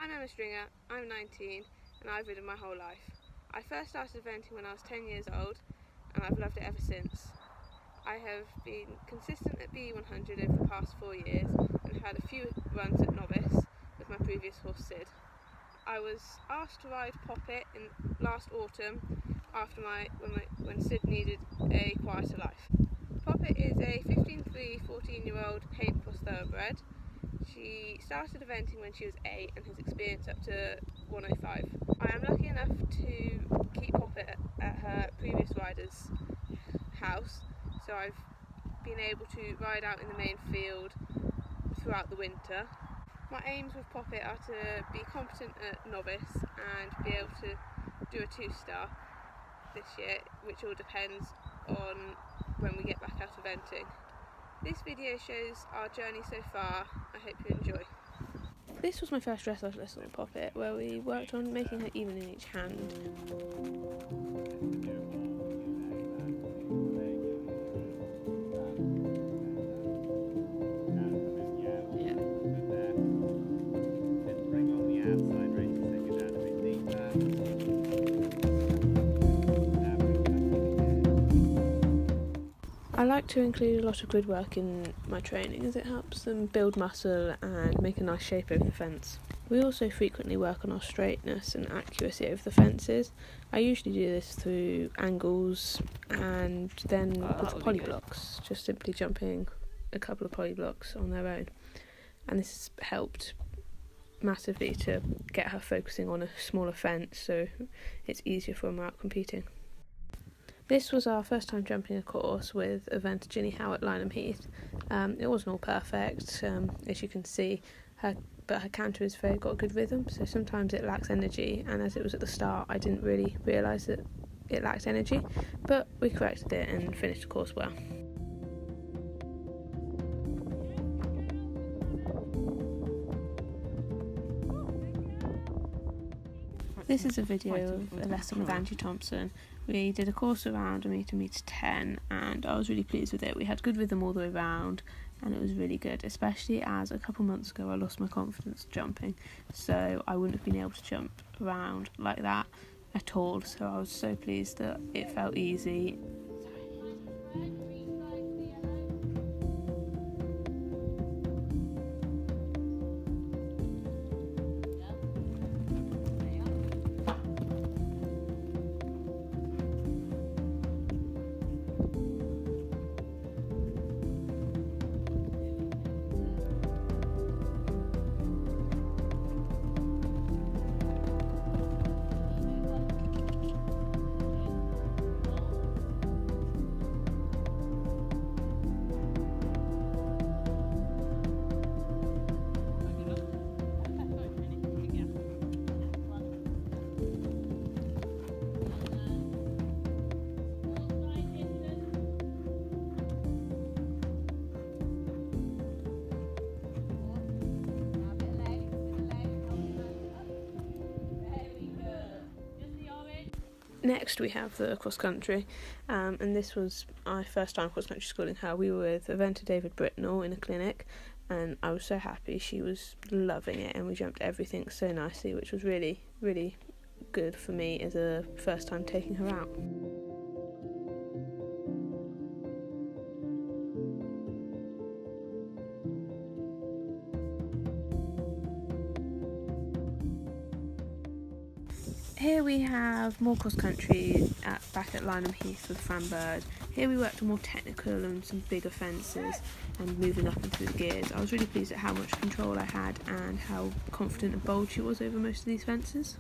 I'm Emma Stringer, I'm 19 and I've ridden my whole life. I first started eventing when I was 10 years old and I've loved it ever since. I have been consistent at BE100 over the past 4 years and had a few runs at novice with my previous horse Sid. I was asked to ride Poppet in last autumn after when Sid needed a quieter life. Poppet is a 15-3, 14-year-old paint plus thoroughbred. She started eventing when she was 8 and has experienced up to 105. I am lucky enough to keep Poppet at her previous rider's house, so I've been able to ride out in the main field throughout the winter. My aims with Poppet are to be competent at novice and be able to do a 2-star this year, which all depends on when we get back out eventing. This video shows our journey so far. I hope you enjoy. This was my first dressage lesson on Poppet, where we worked on making her even in each hand. I like to include a lot of grid work in my training as it helps them build muscle and make a nice shape over the fence. We also frequently work on our straightness and accuracy over the fences. I usually do this through angles and then with polyblocks, just simply jumping a couple of polyblocks on their own. And this has helped massively to get her focusing on a smaller fence, so it's easier for when we're out competing. This was our first time jumping a course with eventer Ginny Howe at Lynham Heath. It wasn't all perfect, as you can see, but her canter has got a good rhythm, so sometimes it lacks energy, and as it was at the start I didn't really realise that it lacked energy, but we corrected it and finished the course well. This is a video of a lesson with Angie Thompson. We did a course around a metre 10, and I was really pleased with it. We had good rhythm all the way around and it was really good, especially as a couple months ago I lost my confidence jumping, so I wouldn't have been able to jump around like that at all, so I was so pleased that it felt easy. Next we have the cross country, and this was my first time cross country schooling her. We were with eventer David Britnell in a clinic, and I was so happy. She was loving it, and we jumped everything so nicely, which was really, really good for me as a first time taking her out. Here we have more cross country back at Lynham Heath with Fran Bird. Here we worked on more technical and some bigger fences and moving up and through the gears. I was really pleased at how much control I had and how confident and bold she was over most of these fences.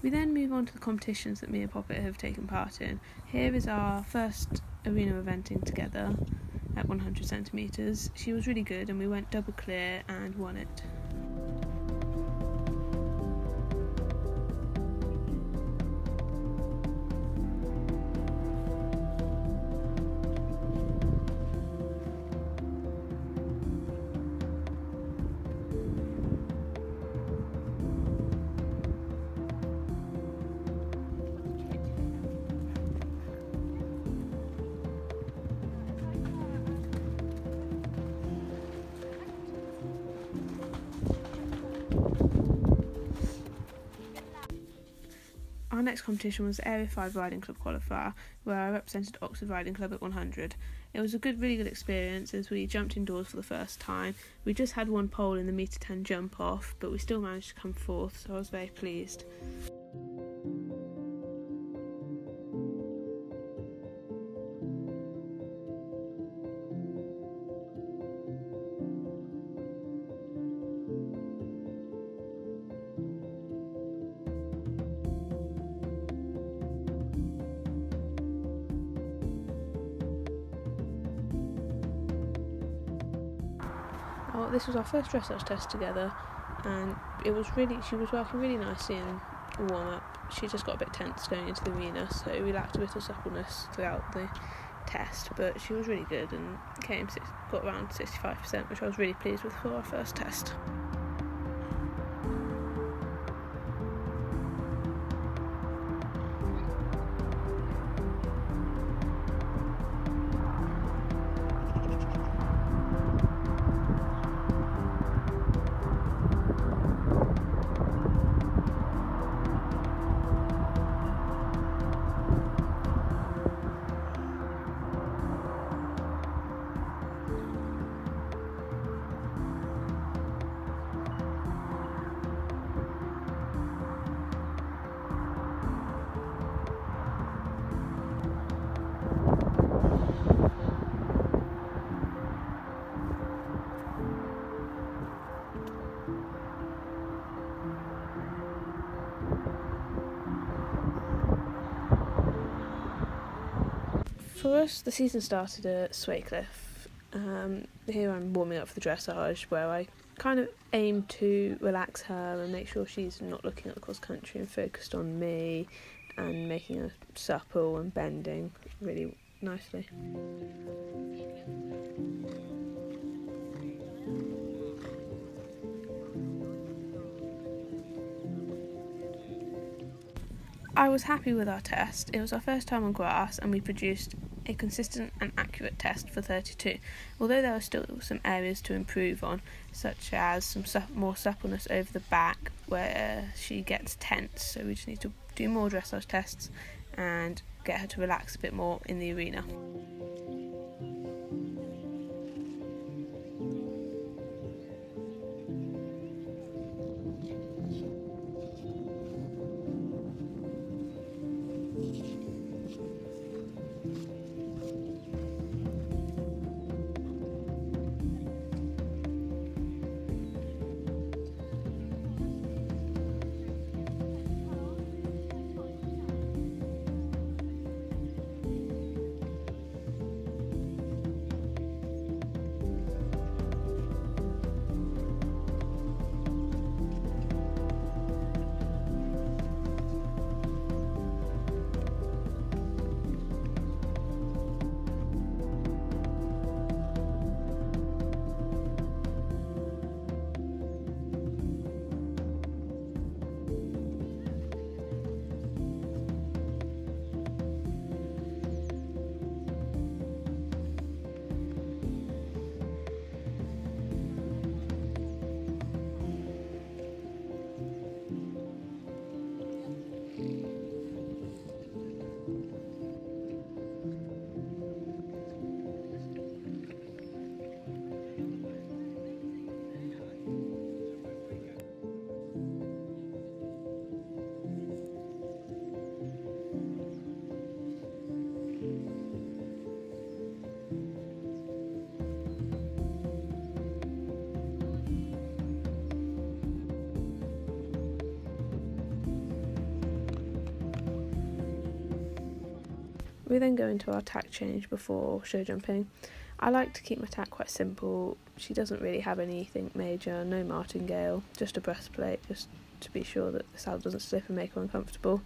We then move on to the competitions that me and Poppet have taken part in. Here is our first arena eventing together at 100 centimetres. She was really good and we went double clear and won it. Our next competition was the Area 5 Riding Club qualifier, where I represented Oxford Riding Club at 100. It was a really good experience as we jumped indoors for the first time. We just had one pole in the metre 10 jump off, but we still managed to come fourth, so I was very pleased. This was our first dressage test together, and she was working really nicely in the warm-up. She just got a bit tense going into the arena, so we lacked a bit of suppleness throughout the test, but she was really good and got around 65%, which I was really pleased with for our first test. For us, the season started at Swaycliffe. Here I'm warming up for the dressage, where I kind of aim to relax her and make sure she's not looking at the cross country and focused on me, and making her supple and bending really nicely. I was happy with our test. It was our first time on grass, and we produced a consistent and accurate test for 32, although there are still some areas to improve on, such as some more suppleness over the back where she gets tense, so we just need to do more dressage tests and get her to relax a bit more in the arena. We then go into our tack change before show jumping. I like to keep my tack quite simple. She doesn't really have anything major, no martingale, just a breastplate, just to be sure that the saddle doesn't slip and make her uncomfortable.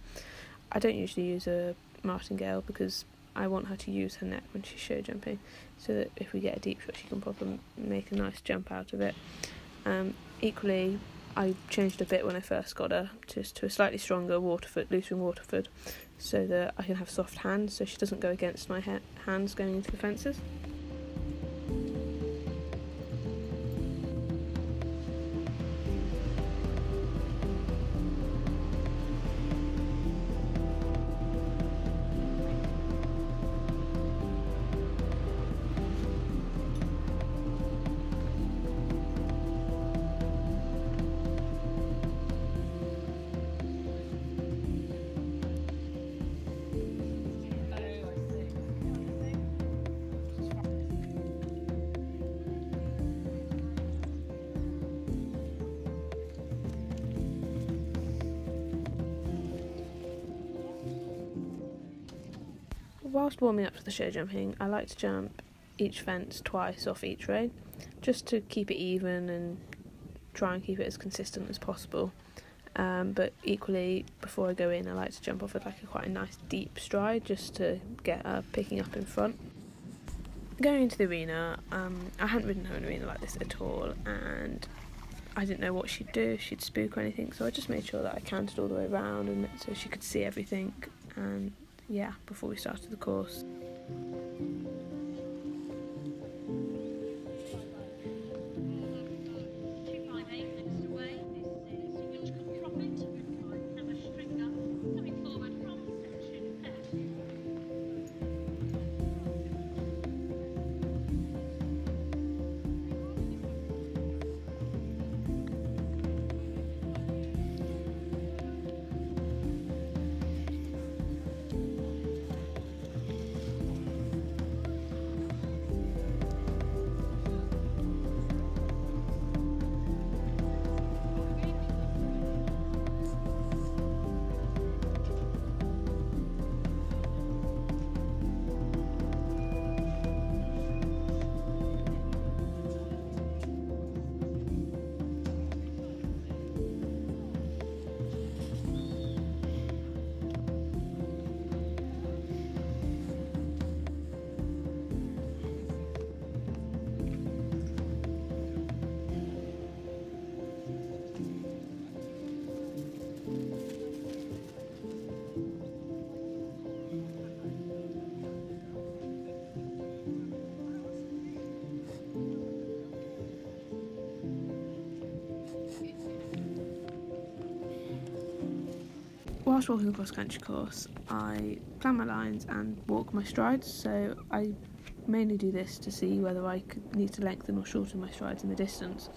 I don't usually use a martingale because I want her to use her neck when she's show jumping, so that if we get a deep shot she can probably make a nice jump out of it. Equally, I changed a bit when I first got her, just to a slightly stronger waterfoot, looser waterfoot, so that I can have soft hands so she doesn't go against my hands going into the fences. whilst warming up to the show jumping, I like to jump each fence twice off each rein, just to keep it even and try and keep it as consistent as possible. But equally, before I go in, I like to jump off with quite a nice deep stride, just to get picking up in front. Going into the arena, I hadn't ridden her in an arena like this at all, and I didn't know what she'd do, if she'd spook or anything, so I just made sure that I canted all the way around and so she could see everything, and yeah, before we started the course. Whilst walking the cross-country course, I plan my lines and walk my strides, so I mainly do this to see whether I need to lengthen or shorten my strides in the distance,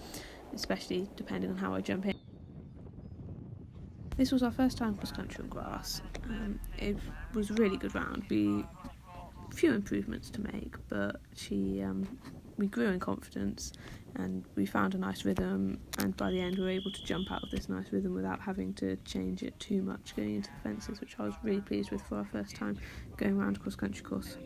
especially depending on how I jump in. This was our first time cross-country on grass. It was a really good round. Few improvements to make, but we grew in confidence and we found a nice rhythm, and by the end we were able to jump out of this nice rhythm without having to change it too much going into the fences, which I was really pleased with for our first time going around a cross-country course.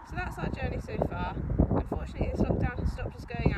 So that's our journey so far. Unfortunately, this lockdown has stopped us going